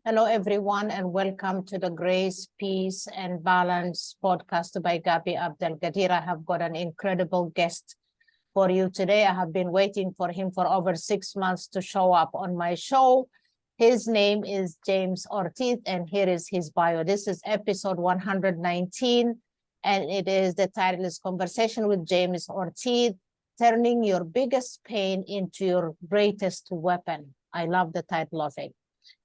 Hello, everyone, and welcome to the Grace, Peace, and Balance podcast by Gabi Abdelgadir. I have got an incredible guest for you today. I have been waiting for him for over 6 months to show up on my show. His name is James Ortiz, and here is his bio. This is episode 119, and the title is Conversation with James Ortiz, Turning Your Biggest Pain into Your Greatest Weapon. I love the title of it.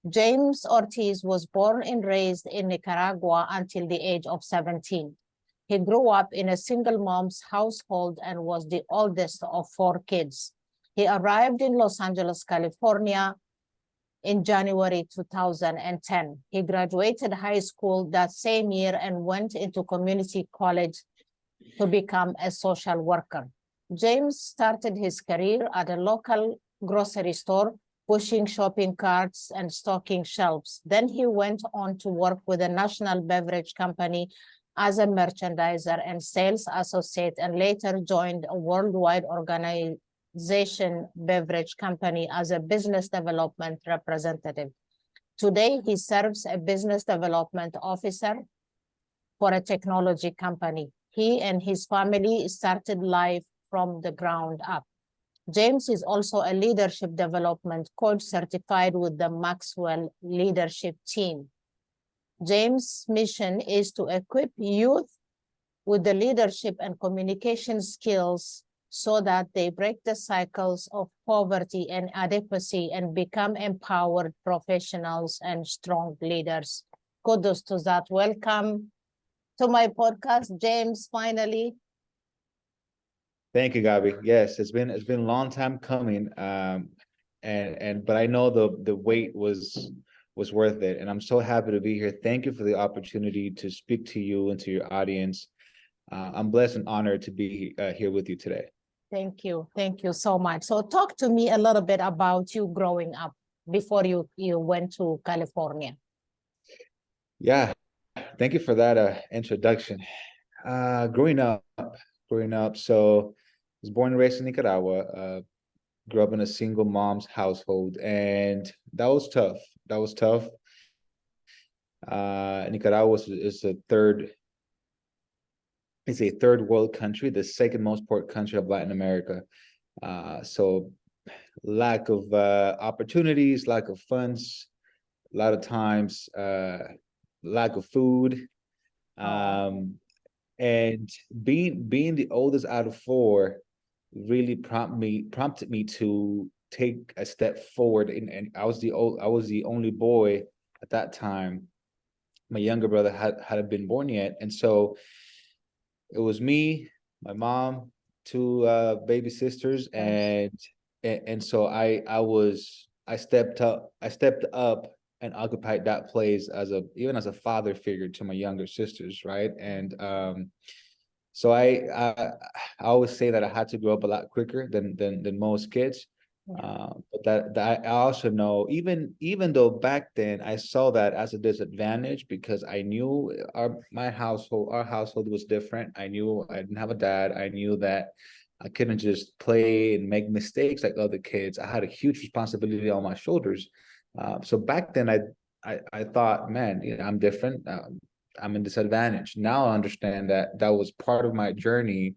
James Ortiz was born and raised in Nicaragua until the age of 17. He grew up in a single mom's household and was the oldest of 4 kids. He arrived in Los Angeles, California in January 2010. He graduated high school that same year and went into community college to become a social worker. James started his career at a local grocery store, pushing shopping carts and stocking shelves. Then he went on to work with a national beverage company as a merchandiser and sales associate, and later joined a worldwide organization beverage company as a business development representative. Today, he serves as a business development officer for a technology company. He and his family started life from the ground up. James is also a leadership development coach certified with the Maxwell Leadership Team. James' mission is to equip youth with the leadership and communication skills so that they break the cycles of poverty and inadequacy and become empowered professionals and strong leaders. Kudos to that. Welcome to my podcast, James, finally. Thank you, Gabi. Yes, it's been a long time coming, but I know the wait was worth it, and I'm so happy to be here. Thank you for the opportunity to speak to you and to your audience. I'm blessed and honored to be here with you today. Thank you so much. So, talk to me a little bit about you growing up before you went to California. Yeah, thank you for that introduction. Growing up. So I was born and raised in Nicaragua, grew up in a single mom's household, and that was tough. Nicaragua is a third world country, the second most poor country of Latin America. So lack of opportunities, lack of funds, a lot of times lack of food. And being the oldest out of 4 really prompted me to take a step forward. And I was the only boy at that time. My younger brother hadn't been born yet, and so it was me, my mom, 2 baby sisters, and so I stepped up and occupied that place even as a father figure to my younger sisters, right? And so I always say that I had to grow up a lot quicker than most kids. But that I also know, even though back then I saw that as a disadvantage, because I knew our household was different. I knew I didn't have a dad. I knew that I couldn't just play and make mistakes like other kids. I had a huge responsibility on my shoulders. So back then I thought, man, I'm different. I'm in disadvantage. Now I understand that was part of my journey,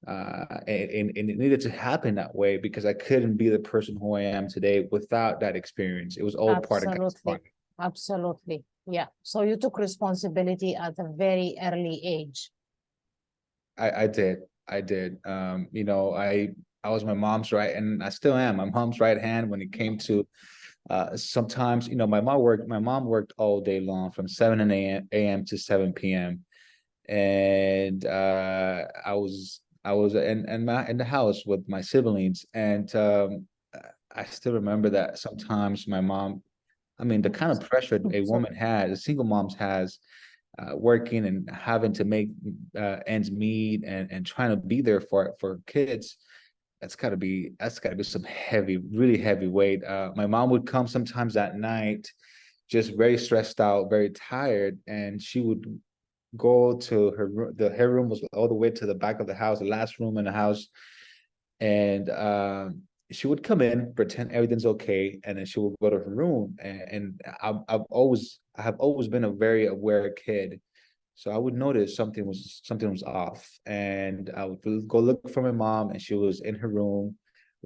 and it needed to happen that way because I couldn't be the person who I am today without that experience. It was all part of it. Absolutely. Yeah. So you took responsibility at a very early age. I did. I was my mom's right, and I still am my mom's right hand when it came to sometimes, my mom worked all day long from 7 a.m. to 7 p.m. And I was in the house with my siblings, and I still remember that sometimes my mom, the kind of pressure a woman has, a single mom has, working and having to make ends meet and trying to be there for kids. That's gotta be some really heavy weight. My mom would come sometimes at night, just very stressed out, very tired, and she would go to her room. Her room was all the way to the back of the house, the last room in the house, and she would come in, pretend everything's okay, and then she would go to her room. And I have always been a very aware kid, so I would notice something was off, and I would go look for my mom, and she was in her room,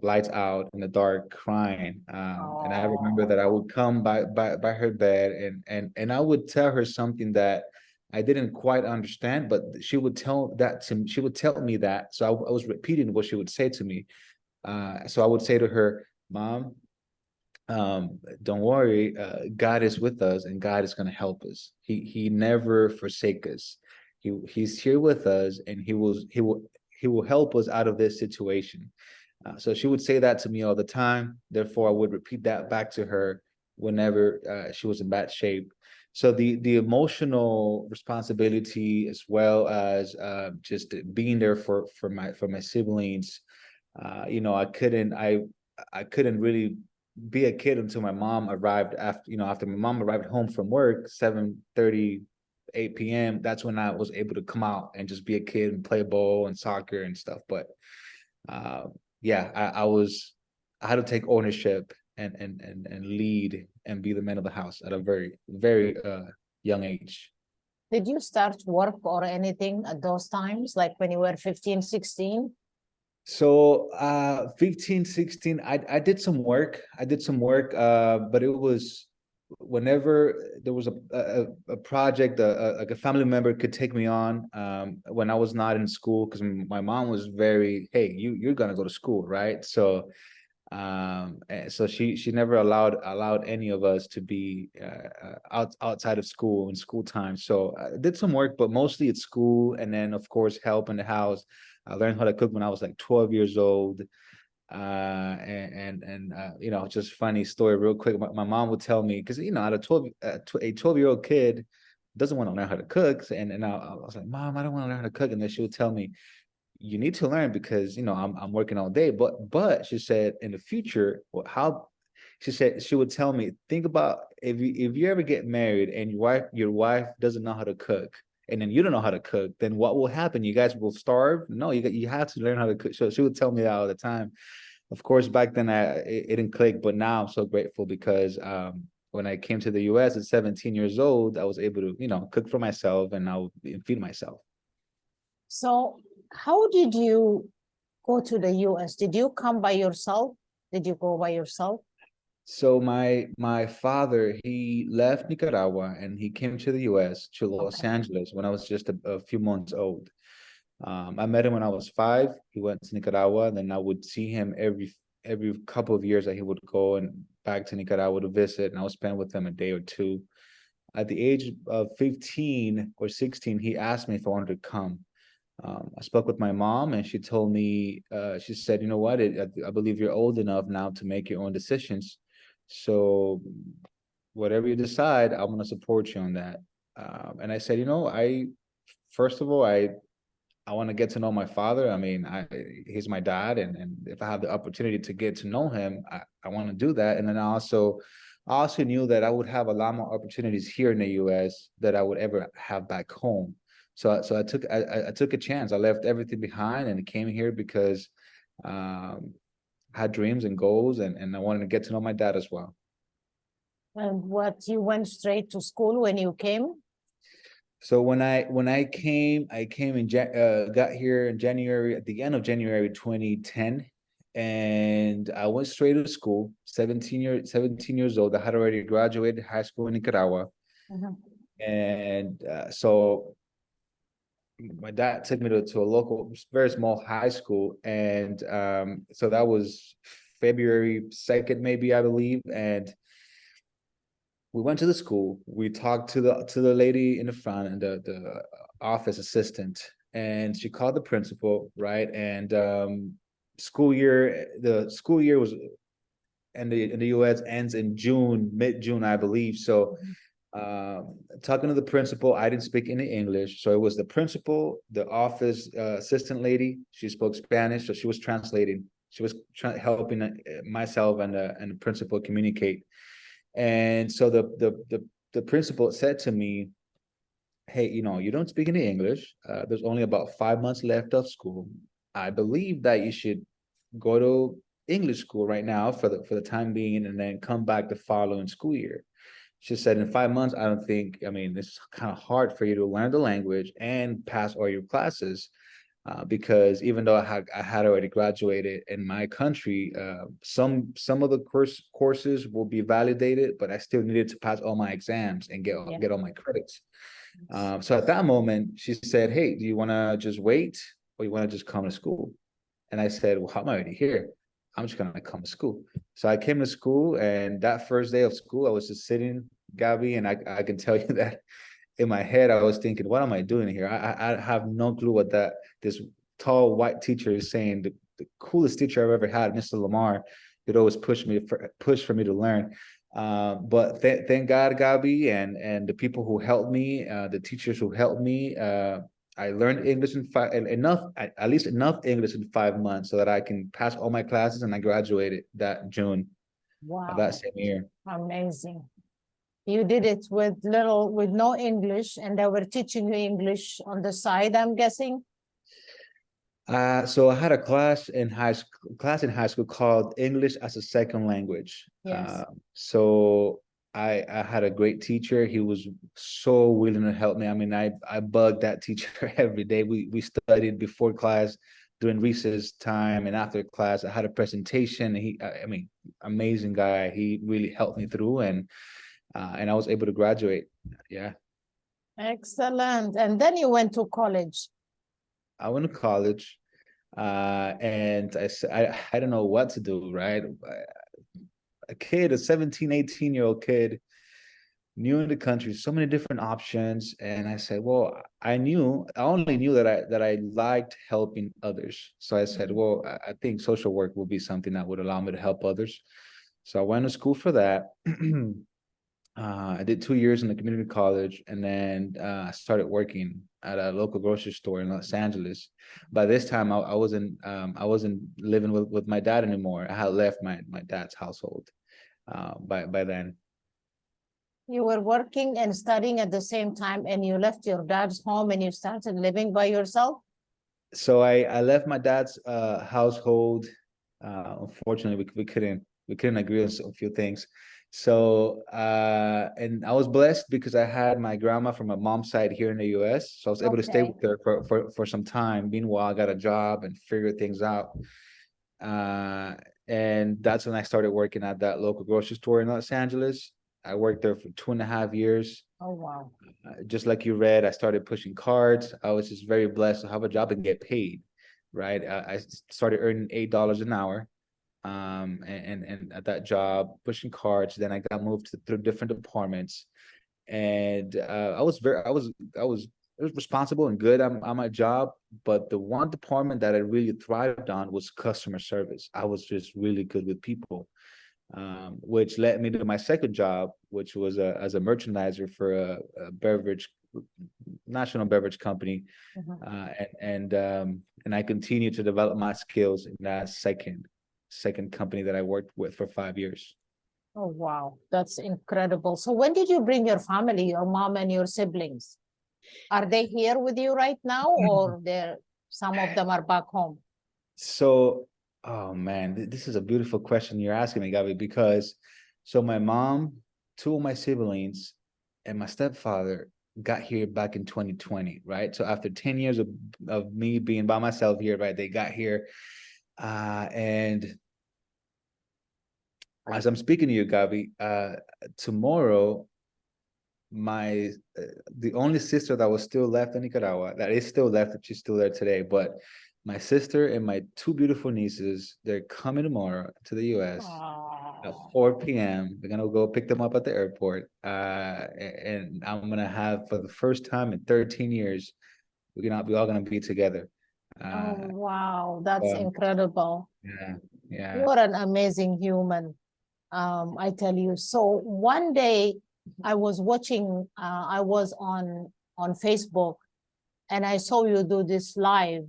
lights out in the dark, crying. And I remember that I would come by her bed, and I would tell her something that I didn't quite understand, but she would she would tell me that. So I was repeating what she would say to me. So I would say to her, Mom, don't worry, God is with us and God is going to help us. He never forsake us. He's here with us, and he will help us out of this situation. So she would say that to me all the time. Therefore, I would repeat that back to her whenever she was in bad shape. So the emotional responsibility, as well as just being there for my siblings. I couldn't really be a kid until my mom arrived, after my mom arrived home from work, 7:30, 8 p.m. That's when I was able to come out and just be a kid and play ball and soccer and stuff. But uh, yeah, I had to take ownership and lead and be the man of the house at a very, very young age. Did you start work or anything at those times, like when you were 15, 16? So 15, 16, I did some work. But it was whenever there was a project, like a family member could take me on when I was not in school, because my mom was very, hey, you're gonna go to school, right? So so she never allowed any of us to be outside of school in school time. So I did some work, but mostly at school, and then of course help in the house. I learned how to cook when I was like 12 years old. Just funny story real quick. My mom would tell me, because at a 12-year-old kid doesn't want to learn how to cook, and I was like, Mom, I don't want to learn how to cook. And then she would tell me, you need to learn, because I'm working all day. But she said, in the future, how she said, she would tell me, think about if you ever get married and your wife doesn't know how to cook, and then you don't know how to cook, then what will happen? You guys will starve. No, you have to learn how to cook. So she would tell me that all the time. Of course, back then it didn't click, but now I'm so grateful, because when I came to the US at 17 years old, I was able to cook for myself, and now feed myself. So how did you go to the US? Did you come by yourself? Did you go by yourself? So my father, he left Nicaragua and he came to the US, to Los Angeles, when I was just a few months old. I met him when I was 5. He went to Nicaragua, and then I would see him every couple of years that he would go and back to Nicaragua to visit, and I would spend with him a day or two. At the age of 15 or 16, he asked me if I wanted to come. I spoke with my mom, and she told me, she said, you know what, I believe you're old enough now to make your own decisions. So whatever you decide, I'm going to support you on that. And I said, first of all, I want to get to know my father. I mean, he's my dad, and if I have the opportunity to get to know him, I want to do that. And then I also knew that I would have a lot more opportunities here in the US that I would ever have back home. So I took a chance. I left everything behind and came here because I had dreams and goals, and I wanted to get to know my dad as well. And what, you went straight to school when you came? So when I came in got here in January, at the end of January 2010, and I went straight to school. 17 years old. I had already graduated high school in Nicaragua. And so my dad took me to a local, very small high school, and so that was February 2nd, maybe, I believe. And we went to the school. We talked to the lady in the front, and the office assistant, and she called the principal, right? And the school year was in the US ends in June, mid-June, I believe. So talking to the principal, I didn't speak any English, so it was the principal, the office assistant lady. She spoke Spanish, so she was translating. She was helping myself and the principal communicate. And so the principal said to me, hey, you don't speak any English. There's only about 5 months left of school. I believe that you should go to English school right now for the time being, and then come back the following school year. She said, in 5 months, I don't think, I mean, it's kind of hard for you to learn the language and pass all your classes. Because even though I had already graduated in my country, some of the courses will be validated, but I still needed to pass all my exams and Yeah. get all my credits. So at that moment, she said, "Hey, do you want to just wait, or you want to just come to school?" And I said, "Well, I'm already here. I'm just gonna come to school." So I came to school, and that first day of school, I was just sitting, Gabby, and I can tell you that in my head, I was thinking, what am I doing here? I have no clue what this tall white teacher is saying. The coolest teacher I've ever had, Mr. Lamar, would always push for me to learn. But thank God, Gabi, and the people who helped me, the teachers who helped me. I learned English in at least enough English in 5 months so that I can pass all my classes, and I graduated that June of that Wow, same year. amazing. You did it with no English, and they were teaching you English on the side, I'm guessing. So I had a class in high school called English as a Second Language. Yes. So I had a great teacher. He was so willing to help me. I mean, I bugged that teacher every day. We studied before class, during recess time, and after class. I had a presentation. I mean, amazing guy. He really helped me through, and I was able to graduate. Yeah. Excellent. And then you went to college. I went to college, and I don't know what to do, right? A kid, a 17, 18-year-old kid, new in the country, so many different options. And I said, well, I only knew that I liked helping others. So I said, well, I think social work will be something that would allow me to help others. So I went to school for that. I did 2 years in the community college, and then I started working at a local grocery store in Los Angeles. By this time, I wasn't living with my dad anymore. I had left my dad's household by then. You were working and studying at the same time, and you left your dad's home and you started living by yourself? So I left my dad's household. Unfortunately, we couldn't agree on a few things. So and I was blessed because I had my grandma from my mom's side here in the US. So I was able to stay Okay. with her for some time. Meanwhile, I got a job and figured things out. And that's when I started working at that local grocery store in Los Angeles. I worked there for 2.5 years. Oh, wow. Just like you read, I started pushing cards. I was just very blessed to have a job and get paid, right? I started earning $8 an hour, and at that job pushing cards. Then I got moved through different departments, and I was responsible and good on my job. But the one department that I really thrived on was customer service. I was just really good with people. Which led me to my second job, which was as a merchandiser for a national beverage company, and I continued to develop my skills in that second company that I worked with for 5 years. Oh, wow. That's incredible. So when did you bring your family, your mom and your siblings? Are they here with you right now, or some of them are back home? So, oh man, this is a beautiful question you're asking me, Gabi, because so my mom, two of my siblings, and my stepfather got here back in 2020, right? So after 10 years of me being by myself here, right, they got here. And as I'm speaking to you, Gabi, tomorrow, the only sister that was still left in Nicaragua, that is still left, she's still there today, but my sister and my two beautiful nieces, they're coming tomorrow to the US at 4 p.m. We're gonna go pick them up at the airport. And I'm gonna have, for the first time in 13 years, we're all gonna be together. Oh, wow. That's Um, incredible. yeah, yeah. You're an amazing human. I tell you. So one day I was watching, I was on Facebook, and I saw you do this live.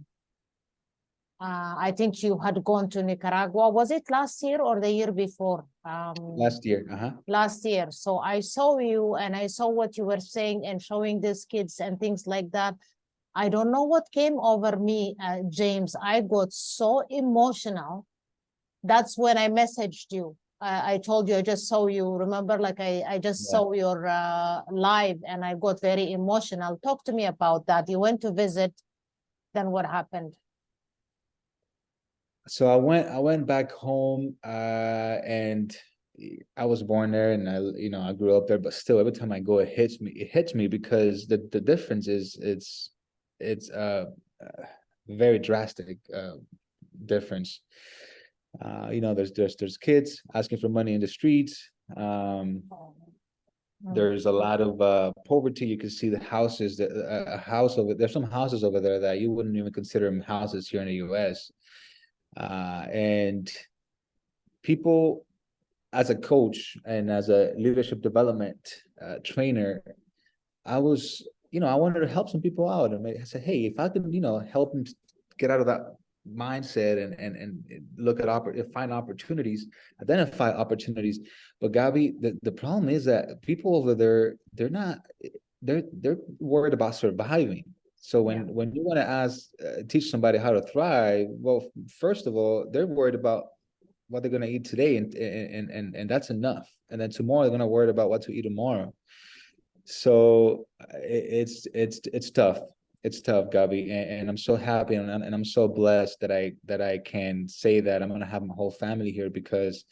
I think you had gone to Nicaragua. Was it last year or the year before? Last year, Last year. So I saw you and I saw what you were saying and showing these kids and things like that. I don't know what came over me, James. I got so emotional That's when I messaged you. I told you I just saw you. Remember, like I just saw your live and I got very emotional. Talk to me about that. You went to visit, then what happened? So I went back home, and I was born there, and I grew up there, but still every time I go, it hits me because the difference is it's very drastic difference. There's kids asking for money in the streets. There's a lot of poverty. You can see the houses, a house over there's some houses over there that you wouldn't even consider them houses here in the US. And people, as a coach and as a leadership development trainer, I was, I wanted to help some people out. And I said, hey, if I could, help them get out of that mindset and look at find opportunities, identify opportunities. But Gabby, the problem is that people over there, they're worried about surviving. So when you want to teach somebody how to thrive, well, first of all, they're worried about what they're going to eat today, and that's enough. And then tomorrow they're going to worry about what to eat tomorrow. So it's tough. It's tough, Gabi, and I'm so happy and I'm so blessed that I can say that I'm going to have my whole family here because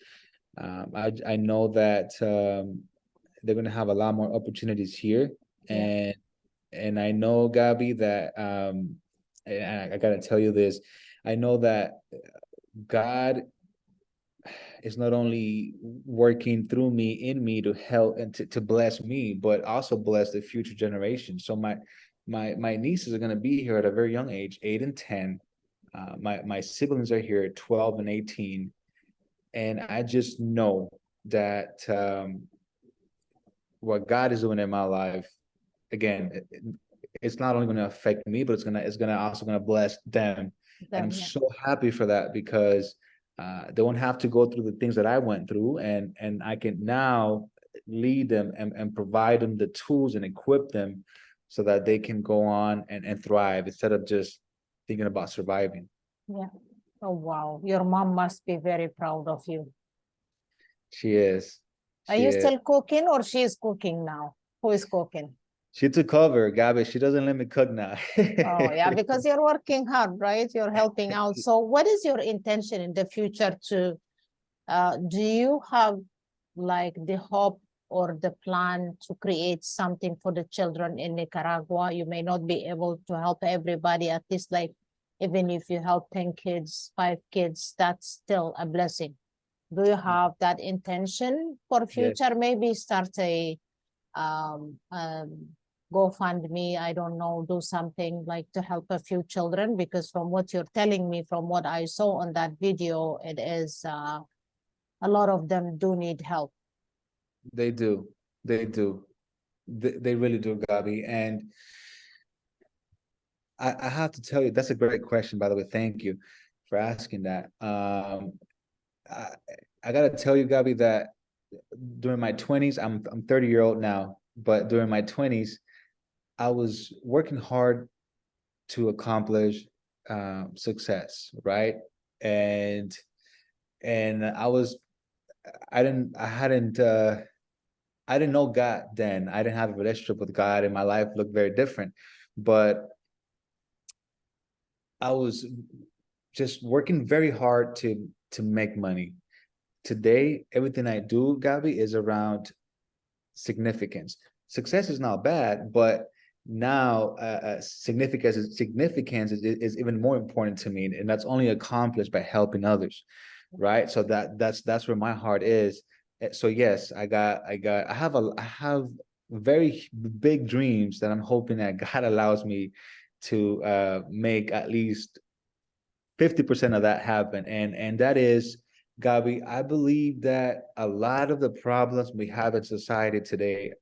I know that they're going to have a lot more opportunities here, and I know, Gabi, that and I got to tell you this, I know that God is not only working through me, in me to help and to bless me, but also bless the future generation. So my nieces are going to be here at a very young age, 8 and 10. My siblings are here at 12 and 18. And I just know that what God is doing in my life, again, it's not only going to affect me, but it's gonna also going to bless them. And I'm so happy for that because they won't have to go through the things that I went through, and I can now lead them and provide them the tools and equip them so that they can go on and thrive instead of just thinking about surviving. Yeah. Oh, wow. Your mom must be very proud of you. She is. Are you still cooking or she is cooking now? Who is cooking? She took over, Gabi. She doesn't let me cook now. Oh, yeah, because you're working hard, right? You're helping out. So what is your intention in the future to, do you have like the hope or the plan to create something for the children in Nicaragua? You may not be able to help everybody, at least like, even if you help 10 kids, 5 kids, that's still a blessing. Do you have that intention for future? Yes. Maybe start a GoFundMe, I don't know, do something like to help a few children, because from what you're telling me, from what I saw on that video, it is a lot of them do need help. They do. They do. They really do, Gabi. And I have to tell you, that's a great question, by the way. Thank you for asking that. I got to tell you, Gabi, that during my 20s, I'm 30-year-old now, but during my 20s, I was working hard to accomplish success, right? And I didn't know God then. I didn't have a relationship with God, and my life looked very different. But I was just working very hard to make money. Today, everything I do, Gabi, is around significance. Success is not bad, but now significance is even more important to me, and that's only accomplished by helping others, right? So that's where my heart is. So yes, I have very big dreams that I'm hoping that God allows me to make at least 50% of that happen, and that is, Gabi, I believe that a lot of the problems we have in society today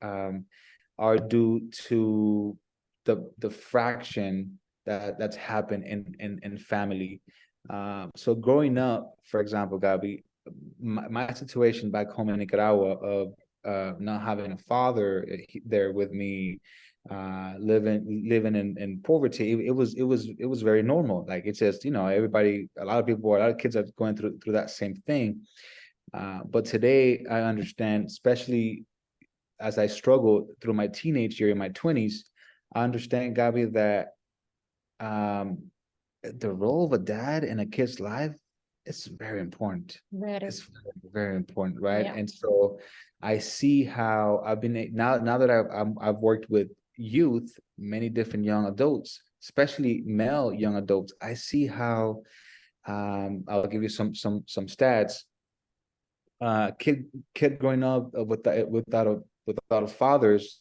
are due to the fraction that's happened in family. So growing up, for example, Gabi, my situation back home in Nicaragua of not having a father there with me, living in poverty. It was very normal. Like it's just, everybody, a lot of kids are going through that same thing. But today I understand, especially as I struggled through my teenage year in my 20s, I understand, Gabi, that the role of a dad in a kid's life is very important. Very. It's very important, right? Yeah. And so I see how I've been now that I've worked with youth, many different young adults, especially male young adults. I see how I'll give you some stats. Kid growing up without a father's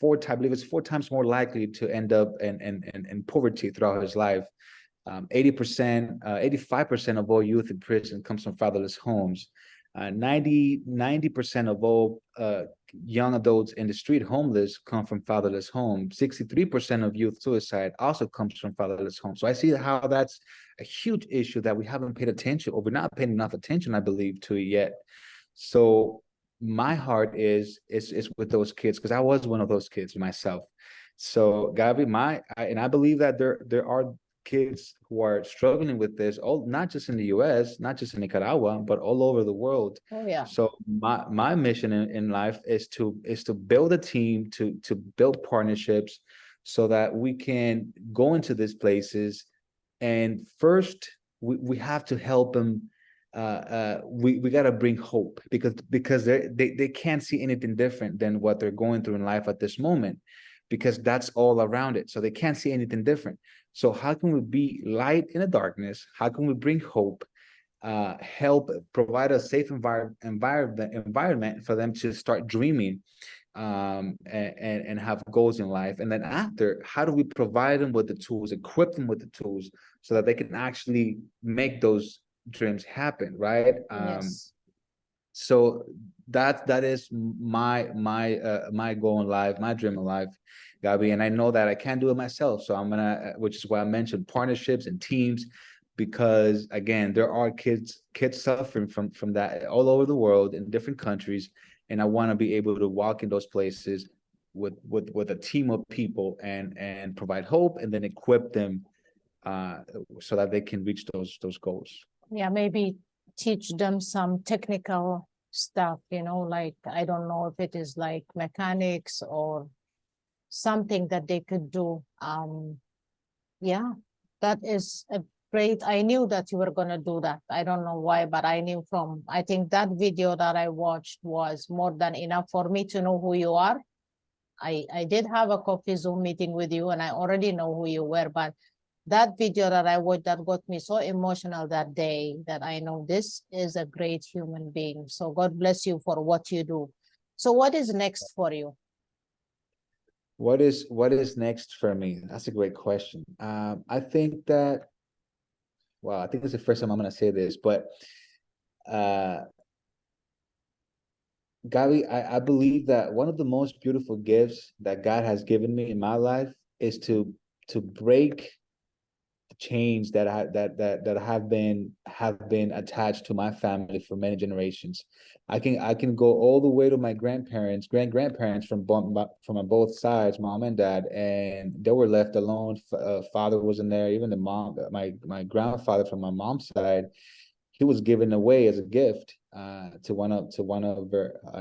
I believe it's 4 times more likely to end up in poverty throughout his life. 80%, 85% of all youth in prison comes from fatherless homes. 90% of all young adults in the street homeless come from fatherless homes. 63% of youth suicide also comes from fatherless homes. So I see how that's a huge issue that we haven't paid attention, or we're not paying enough attention, I believe, to it yet. So my heart is with those kids, because I was one of those kids myself. So Gabi, and I believe that there are kids who are struggling with this, all not just in the US, not just in Nicaragua, but all over the world. Oh yeah. So my mission in life is to build a team, to build partnerships, so that we can go into these places. And first, we have to help them. We got to bring hope, because they can't see anything different than what they're going through in life at this moment, because that's all around it. So they can't see anything different. So how can we be light in the darkness? How can we bring hope, help provide a safe environment for them to start dreaming, and have goals in life? And then after, how do we provide them with the tools, equip them with the tools, so that they can actually make those dreams happen, right? Yes. So that is my goal in life, my dream in life, Gabi. And I know that I can't do it myself. So I'm gonna, which is why I mentioned partnerships and teams, because again, there are kids suffering from that all over the world in different countries. And I want to be able to walk in those places with a team of people and provide hope, and then equip them so that they can reach those goals. Yeah, maybe teach them some technical stuff, like, I don't know if it is like mechanics or something that they could do. Yeah, that is a great. I knew that you were going to do that. I don't know why, but I think that video that I watched was more than enough for me to know who you are. I did have a coffee Zoom meeting with you, and I already know who you were, but that video that I watched, that got me so emotional that day, that I know this is a great human being. So God bless you for what you do. So what is next for you? What is next for me? That's a great question. I think that, well, I think it's the first time I'm going to say this, but Gabi, I believe that one of the most beautiful gifts that God has given me in my life is to break chains that have been attached to my family for many generations. I can go all the way to my grandparents from both sides, mom and dad, and they were left alone. Father wasn't there. Even the mom, my grandfather from my mom's side, he was given away as a gift to one of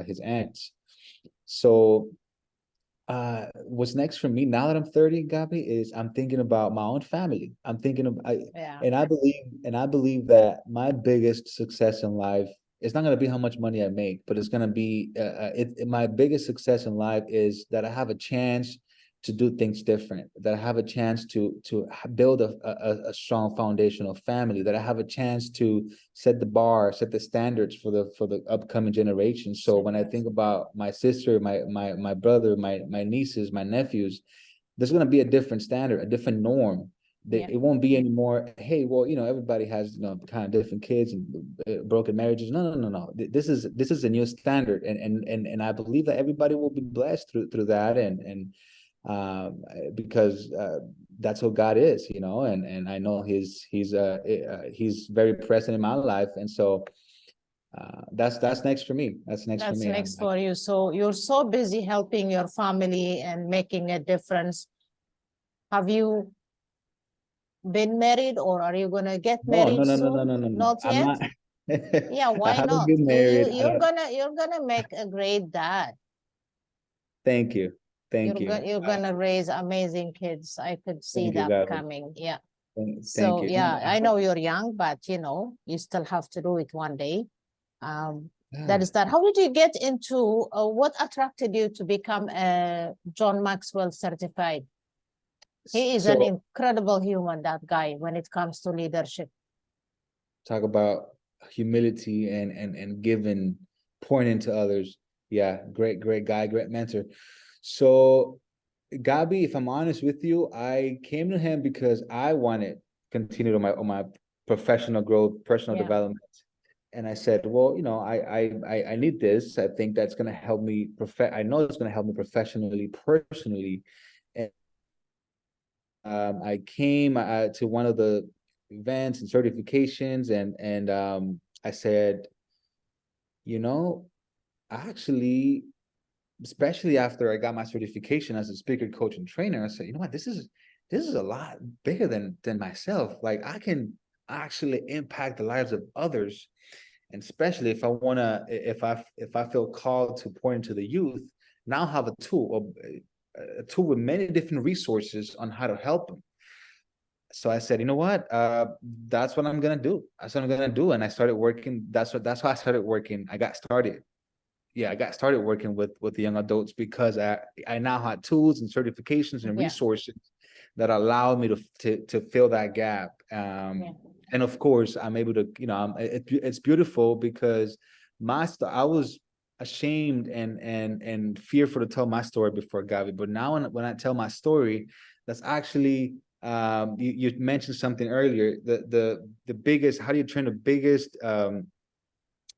his aunts. So what's next for me now that I'm 30, Gabi, is I'm thinking about my own family. I'm thinking of Yeah. and I believe that my biggest success in life is not going to be how much money I make, but it's going to be my biggest success in life is that I have a chance to do things different, that I have a chance to build a strong foundational family, that I have a chance to set the standards for the upcoming generations. So when I think about my sister, my brother, my nieces, my nephews, there's going to be a different standard, a different norm. It won't be anymore, hey, well, everybody has, kind of different kids and broken marriages. No. This is a new standard, and I believe that everybody will be blessed through that, and because that's who God is, and I know he's very present in my life. And so That's next for me. That's next for That's me. next for you. So you're so busy helping your family and making a difference. Have you been married, or are you gonna get No, married no, no, no, no, soon? no, no, no. Not I'm yet? not. Yeah, I why haven't not? been married. I don't. You're gonna make a great dad. Thank you. Thank you. You're gonna raise amazing kids. I could see Thank you, that God. coming. Yeah. Thank So you. No, yeah, I know you're young, but you still have to do it one day. That is that. How did you get into what attracted you to become a John Maxwell certified? He is an So incredible human, that guy, when it comes to leadership. talk about humility and giving, pouring into others. Yeah, great guy, great mentor. So Gabi, if I'm honest with you, I came to him because I wanted to continue on my professional growth, personal Yeah. development. And I said, well, I need this. I think that's going to help me. I know it's going to help me professionally, personally. And I came to one of the events and certifications, and I said, you know, actually, especially after I got my certification as a speaker, coach, and trainer, I said, you know what, this is a lot bigger than myself. Like I can actually impact the lives of others, and especially if I feel called to pour into the youth, now have a tool with many different resources on how to help them. So I said, you know what? That's what I'm gonna do. That's what I'm gonna do. And I started working. That's how I started working. I got started. Yeah, I got started working with the young adults because I now had tools and certifications and Yeah. resources that allowed me to fill that gap. Yeah. And of course, I'm able to, it's beautiful because I was ashamed and fearful to tell my story before Gavi, but now when I tell my story, that's actually you mentioned something earlier. The biggest, how do you turn the biggest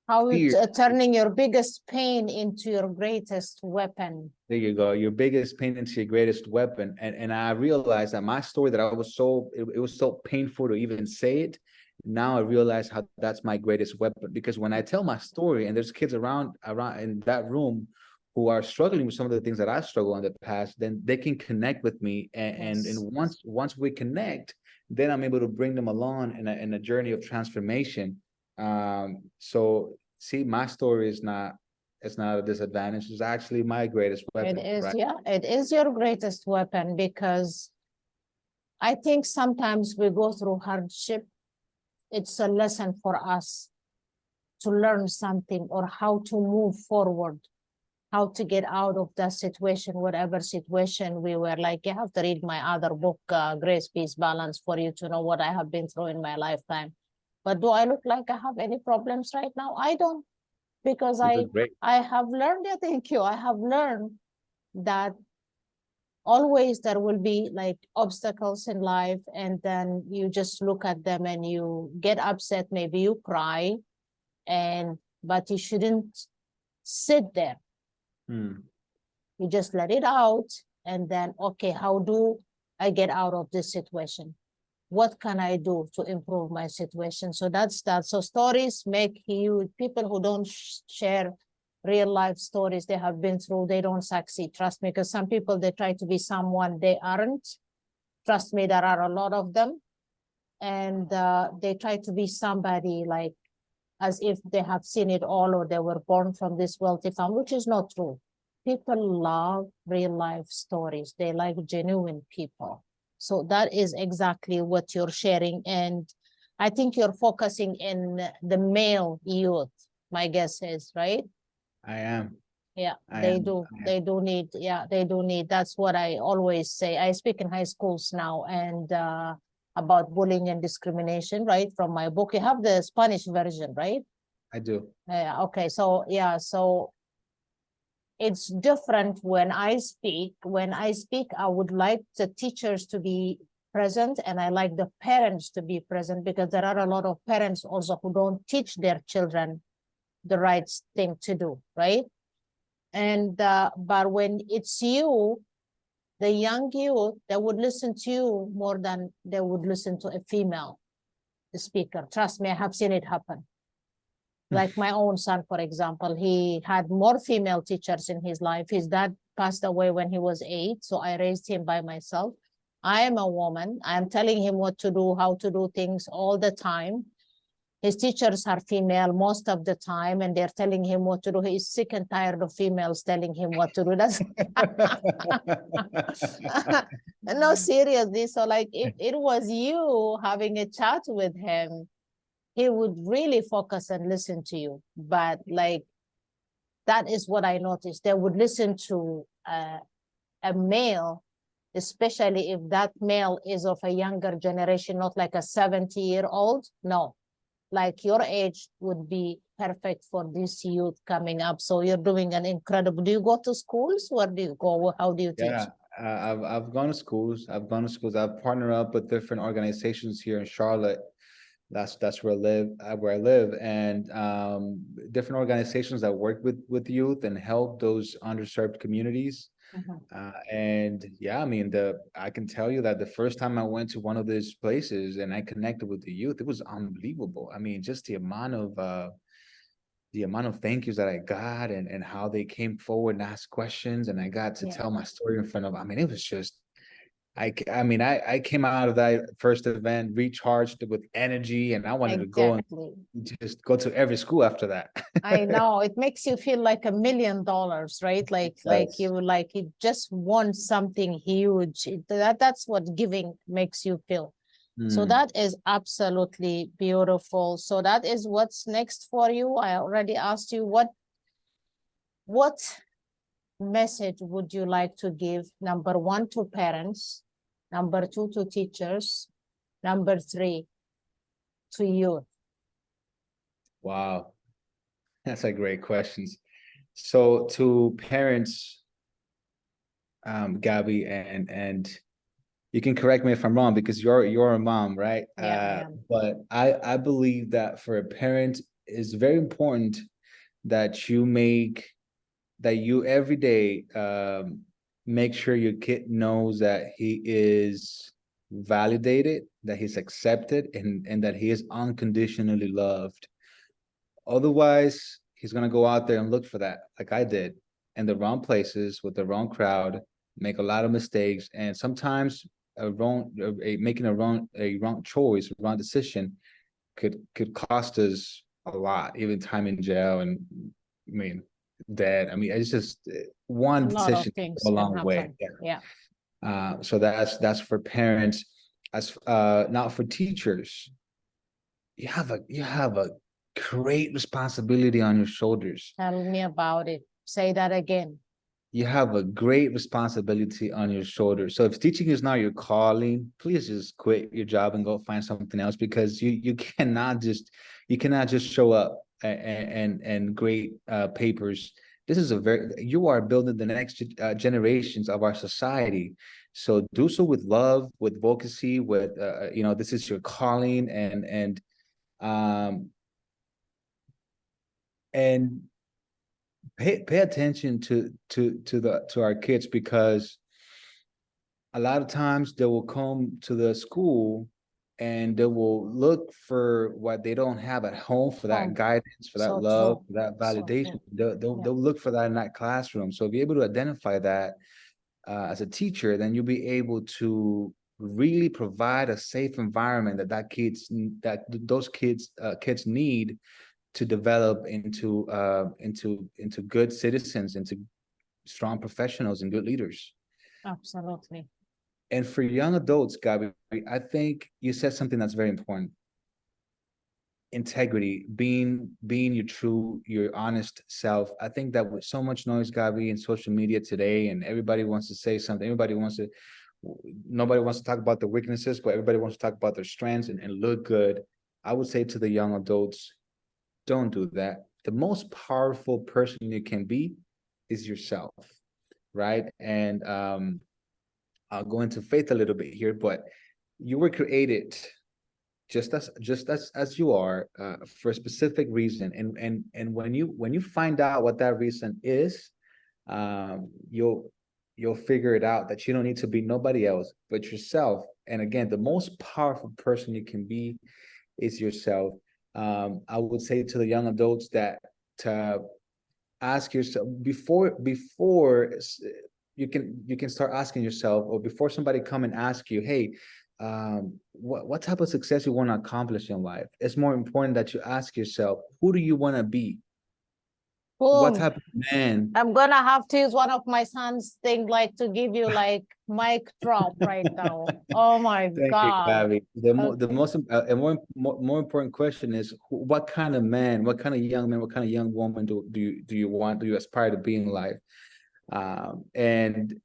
How fear? turning your biggest pain into your greatest weapon. There you go. Your biggest pain into your greatest weapon. And I realized that my story that I was it was so painful to even say it. Now I realize how that's my greatest weapon, because when I tell my story and there's kids around in that room who are struggling with some of the things that I struggled in the past, then they can connect with me. And Yes. once we connect, then I'm able to bring them along in a journey of transformation. So see, my story is not, it's not a disadvantage. It's actually my greatest It weapon, is, right? yeah, it is your greatest weapon, because I think sometimes we go through hardship. It's a lesson for us to learn something, or how to move forward, how to get out of that situation, whatever situation we were. Like, you have to read my other book, Grace, Peace, Balance, for you to know what I have been through in my lifetime. But do I look like I have any problems right now? I don't, because You look great. I have learned, yeah, thank you. I have learned that always there will be like obstacles in life, and then you just look at them and you get upset, maybe you cry, but you shouldn't sit there. You just let it out, and then, okay, how do I get out of this situation? What can I do to improve my situation? So that's that. So stories make you, people who don't share real life stories they have been through, they don't succeed. Trust me, because some people, they try to be someone they aren't. Trust me, there are a lot of them. And they try to be somebody like as if they have seen it all, or they were born from this wealthy family, which is not true. People love real life stories. They like genuine people. So that is exactly what you're sharing. And I think you're focusing in the male youth, my guess is, right? I am. Yeah, I they am. do. I am. They do need, yeah, they do need. That's what I always say. I speak in high schools now, and about bullying and discrimination, right? From my book. You have the Spanish version, right? I do. Yeah, okay. So yeah, so it's different when I speak. When I speak, I would like the teachers to be present, and I like the parents to be present, because there are a lot of parents also who don't teach their children the right thing to do, right? And but when it's you, the young youth, they would listen to you more than they would listen to a female speaker. Trust me, I have seen it happen. Like my own son, for example, he had more female teachers in his life. His dad passed away when he was 8, so I raised him by myself. I am a woman. I'm telling him what to do, how to do things all the time. His teachers are female most of the time, and they're telling him what to do. He's sick and tired of females telling him what to do. That's no, seriously. So like if it was you having a chat with him, he would really focus and listen to you. But like, that is what I noticed. They would listen to a male, especially if that male is of a younger generation, not like a 70-year-old. No, like your age would be perfect for this youth coming up. So you're doing an incredible. Do you go to schools? Where do you go? How do you teach? Yeah, I've gone to schools. I've partnered up with different organizations here in Charlotte. That's where I live, and different organizations that work with youth and help those underserved communities. And yeah, I mean, I can tell you that the first time I went to one of these places and I connected with the youth, it was unbelievable. I mean, just the amount of thank yous that I got, and how they came forward and asked questions, and I got to tell my story in front of, I mean, it was just, I mean, I came out of that first event recharged with energy, and I wanted to go and just go to every school after that. I know, it makes you feel like $1 million, right? Like you just won something huge. That's what giving makes you feel. So that is absolutely beautiful. So that is what's next for you. I already asked you what message would you like to give? Number 1, to parents. Number 2, to teachers. Number 3, to youth. Wow, that's a great questions. So to parents, Gabby, and you can correct me if I'm wrong because you're a mom, right? Yeah, but I believe that for a parent, it's very important that you every day make sure your kid knows that he is validated, that he's accepted, and that he is unconditionally loved. Otherwise, he's gonna go out there and look for that, like I did, in the wrong places with the wrong crowd, make a lot of mistakes, and sometimes making a wrong choice, a wrong decision could cost us a lot, even time in jail, and I mean dead. I mean, it's just one decision a long way. Yeah. So that's for parents. As now for teachers, you have a great responsibility on your shoulders. Tell me about it. Say that again. You have a great responsibility on your shoulders. So if teaching is not your calling, please just quit your job and go find something else, because you cannot just show up and grade papers. This is you are building the next generations of our society. So do so with love, with advocacy, with this is your calling, and pay attention to our kids, because a lot of times they will come to the school and they will look for what they don't have at home, for that guidance, for that love, for that validation. They'll look for that in that classroom. So if you're able to identify that as a teacher, then you'll be able to really provide a safe environment that those kids need to develop into good citizens, into strong professionals and good leaders. Absolutely. And for young adults, Gabby, I think you said something that's very important. Integrity, being your honest self. I think that with so much noise, Gabby, in social media today, and everybody wants to say something, nobody wants to talk about their weaknesses, but everybody wants to talk about their strengths and look good. I would say to the young adults, don't do that. The most powerful person you can be is yourself, right? And I'll go into faith a little bit here, but you were created just as you are for a specific reason, and when you find out what that reason is, you'll figure it out, that you don't need to be nobody else but yourself. And again, the most powerful person you can be is yourself. I would say to the young adults that to ask yourself before you can start asking yourself, or before somebody come and ask you, hey, what type of success you want to accomplish in life, it's more important that you ask yourself, who do you want to be? What Boom. type of man? I'm gonna have to use one of my son's thing, like to give you like mic drop right now. Oh my Thank you, God. Gabby. The Okay. most and more important question is, what kind of man, what kind of young man, what kind of young woman do you want, do you aspire to be in life? And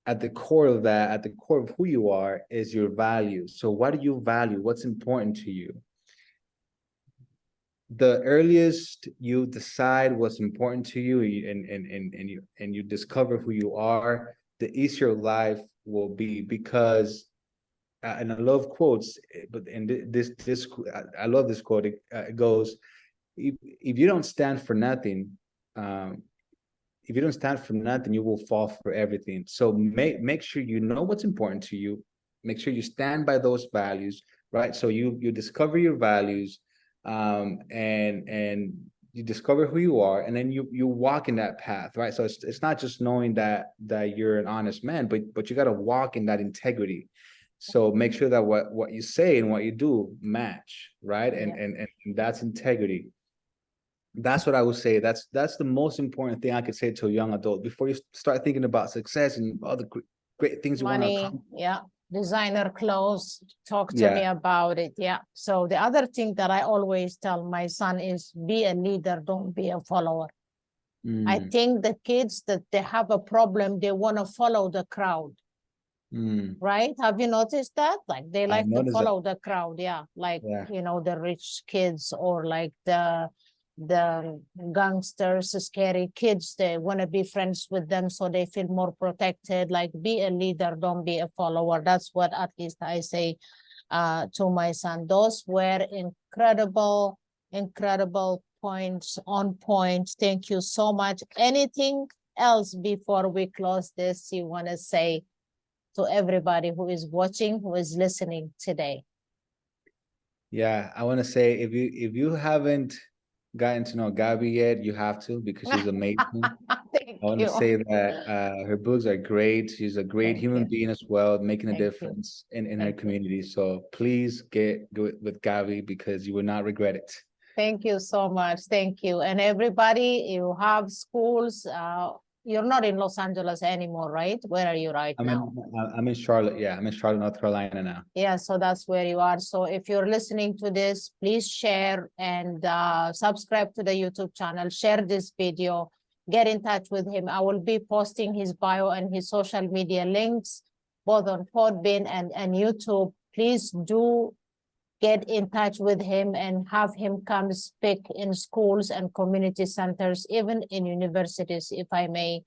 at the core of that, at the core of who you are, is your values. So what do you value? What's important to you? The earliest you decide what's important to you, and you discover who you are, the easier life will be. Because and I love quotes, but in this I love this quote. It goes, if you don't stand for nothing, if you don't stand for nothing, you will fall for everything. So make sure you know what's important to you. Make sure you stand by those values, right? So you discover your values, and you discover who you are, and then you walk in that path, right? So it's not just knowing that you're an honest man, but you got to walk in that integrity. So make sure that what you say and what you do match, right? And that's integrity. That's what I would say. That's the most important thing I could say to a young adult before you start thinking about success and all the great things you want to Money, accomplish. yeah. Designer clothes, talk to me Yeah. about it. Yeah. So the other thing that I always tell my son is be a leader, don't be a follower. I Mm, think the kids that they have a problem, they want to follow the crowd, right? Have you noticed that? Like they I like to noticed that. follow the crowd. Yeah. Like, Yeah. you know, the rich kids, or like the gangsters, scary kids, they want to be friends with them so they feel more protected. Like, be a leader, don't be a follower. That's what at least I say to my son. Those were incredible points, on point. Thank you so much. Anything else before we close this you want to say to everybody who is watching, who is listening today? Yeah, I want to say, if you haven't gotten to know Gabby yet, you have to, because she's amazing. Thank I want to you. say that her books are great. She's a great Thank human you. being as well, making a Thank you. difference in her Thank you. community. So please go with Gabby, because you will not regret it. Thank you so much. Thank you. And everybody, you have schools. You're not in Los Angeles anymore, right? Where are you right now? I'm in Charlotte. Yeah, I'm in Charlotte, North Carolina now. Yeah, so that's where you are. So if you're listening to this, please share and subscribe to the YouTube channel. Share this video. Get in touch with him. I will be posting his bio and his social media links, both on Podbean and YouTube. Please do get in touch with him and have him come speak in schools and community centers, even in universities, if I may.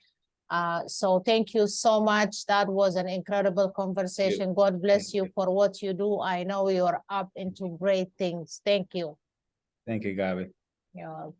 So thank you so much. That was an incredible conversation. God bless you for what you do. I know you're up into great things. Thank you. Thank you, Gabby. You're welcome.